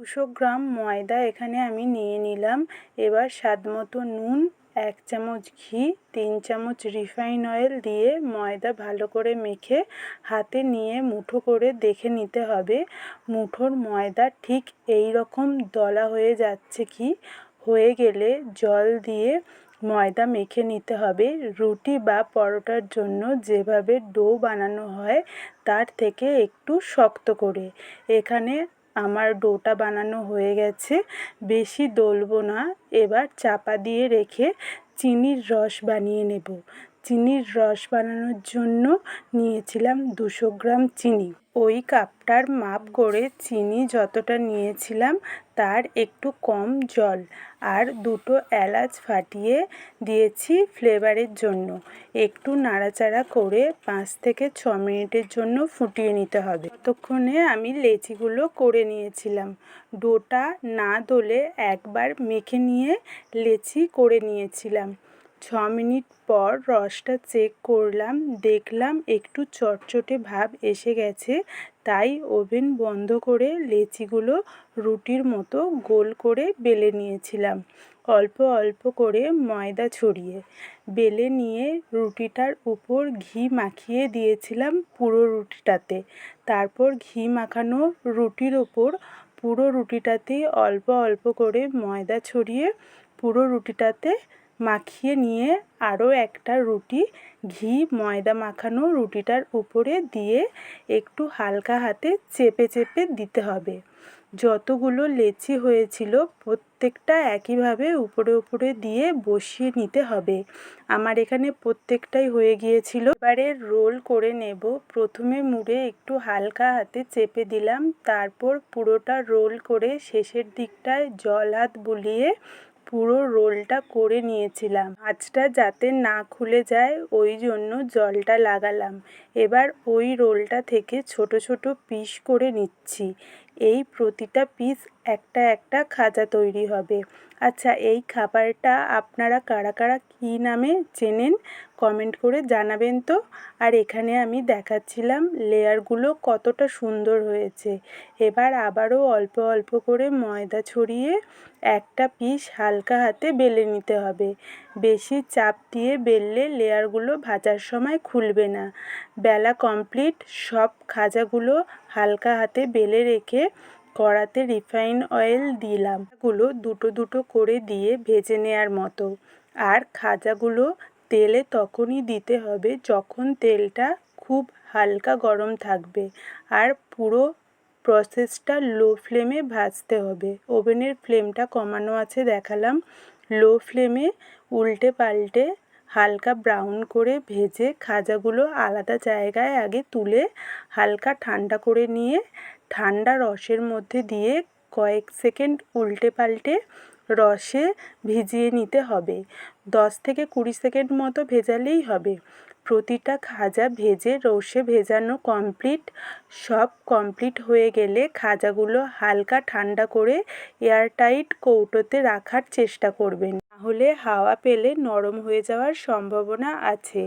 200 গ্রাম ময়দা এখানে আমি নিয়ে নিলাম। এবার স্বাদমতো নুন, 1 চামচ ঘি, 3 চামচ রিফাইন অয়েল দিয়ে ময়দা ভালো করে মেখে হাতে নিয়ে মুঠো করে দেখে নিতে হবে মুঠোর ময়দা ঠিক এই রকম দলা হয়ে যাচ্ছে কি। হয়ে গেলে জল দিয়ে ময়দা মেখে নিতে হবে। রুটি বা পরোটার জন্য যেভাবে ডো বানানো হয় তার থেকে একটু শক্ত করে। এখানে আমার ডোটা বানানো হয়ে গেছে, বেশি দলবো না। এবার চাপা দিয়ে রেখে চিনির রস বানিয়ে নেব। চিনির রস বানানোর জন্য নিয়েছিলাম 200 গ্রাম চিনি। ওই কাপটার মাপ করে চিনি যতটা নিয়েছিলাম তার একটু কম জল আর 2টো এলাচ ফাটিয়ে দিয়েছি ফ্লেভারের জন্য। একটু নাড়াচাড়া করে 5 থেকে 6 মিনিটের জন্য ফুটিয়ে নিতে হবে। ততক্ষণে আমি লেচিগুলো করে নিয়েছিলাম। ডোটা না দলে একবার মেখে নিয়ে লেচি করে নিয়েছিলাম। 6 মিনিট পর রসটা চেক করলাম, দেখলাম একটু চটচটে ভাব এসে গেছে। তাই ওভেন বন্ধ করে লেচিগুলো রুটির মতো গোল করে বেলে নিয়েছিলাম। অল্প অল্প করে ময়দা ছড়িয়ে বেলে নিয়ে রুটিটার উপর ঘি মাখিয়ে দিয়েছিলাম পুরো রুটিটাতে। তারপর ঘি মাখানো রুটির ওপর পুরো রুটিটাতেই অল্প অল্প করে ময়দা ছড়িয়ে পুরো রুটিটাতে মাখিয়ে নিয়ে আরও একটা রুটি ঘি ময়দা মাখানো রুটিটার উপরে দিয়ে একটু হালকা হাতে চেপে চেপে দিতে হবে। যতগুলো লেচি হয়েছিল প্রত্যেকটা একইভাবে উপরে উপরে দিয়ে বসিয়ে নিতে হবে। আমার এখানে প্রত্যেকটাই হয়ে গিয়েছিল। এবারে রোল করে নেব। প্রথমে মুড়ে একটু হালকা হাতে চেপে দিলাম, তারপর পুরোটা রোল করে শেষের দিকটায় জল হাত বুলিয়ে পুরো রোলটা করে নিয়েছিলাম। ভাঁজটা যাতে না খুলে যায় ওই জন্য জলটা লাগালাম। এবার ওই রোলটা থেকে ছোট ছোট পিস করে নিচ্ছি। এই প্রতিটা পিস একটা একটা খাজা তৈরি হবে। আচ্ছা, এই খাবারটা আপনারা কারা কারা কী নামে চেনেন কমেন্ট করে জানাবেন তো। আর এখানে আমি দেখাচ্ছিলাম লেয়ারগুলো কতটা সুন্দর হয়েছে। এবার আবারও অল্প অল্প করে ময়দা ছড়িয়ে একটা পিস হালকা হাতে বেলে নিতে হবে। বেশি চাপ দিয়ে বেললে লেয়ারগুলো ভাজার সময় খুলবে না। বেলা কমপ্লিট। সব খাজাগুলো হালকা হাতে বেলে রেখে কড়াতে রিফাইন অয়েল দিলাম। গুলো দুটো দুটো করে দিয়ে ভেজে নেওয়ার মতো। আর খাজাগুলো তেলে তখনই দিতে হবে যখন তেলটা খুব হালকা গরম থাকবে। আর পুরো প্রসেসটা লো ফ্লেমে ভাজতে হবে। ওভেনের ফ্লেমটা কমানো আছে দেখালাম। লো ফ্লেমে উল্টে পাল্টে হালকা ব্রাউন করে ভেজে খাজাগুলো আলাদা জায়গায় আগে তুলে হালকা ঠান্ডা করে নিয়ে ঠান্ডা রসের মধ্যে দিয়ে কয়েক সেকেন্ড উল্টে পাল্টে রসে ভিজিয়ে নিতে হবে। 10 থেকে 20 সেকেন্ড মতো ভেজালেই হবে। প্রতিটা খাজা ভেজে রসে ভেজানো কমপ্লিট। সব কমপ্লিট হয়ে গেলে খাজাগুলো হালকা ঠান্ডা করে এয়ারটাইট কৌটোতে রাখার চেষ্টা করবেন, নাহলে হাওয়া পেলে নরম হয়ে যাওয়ার সম্ভাবনা আছে।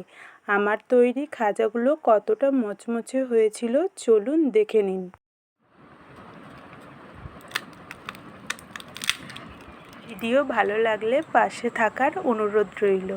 আমার তৈরি খাজাগুলো কতটা মচমচে হয়েছিল চলুন দেখে নিন। ভিডিও ভালো লাগলে পাশে থাকার অনুরোধ রইল।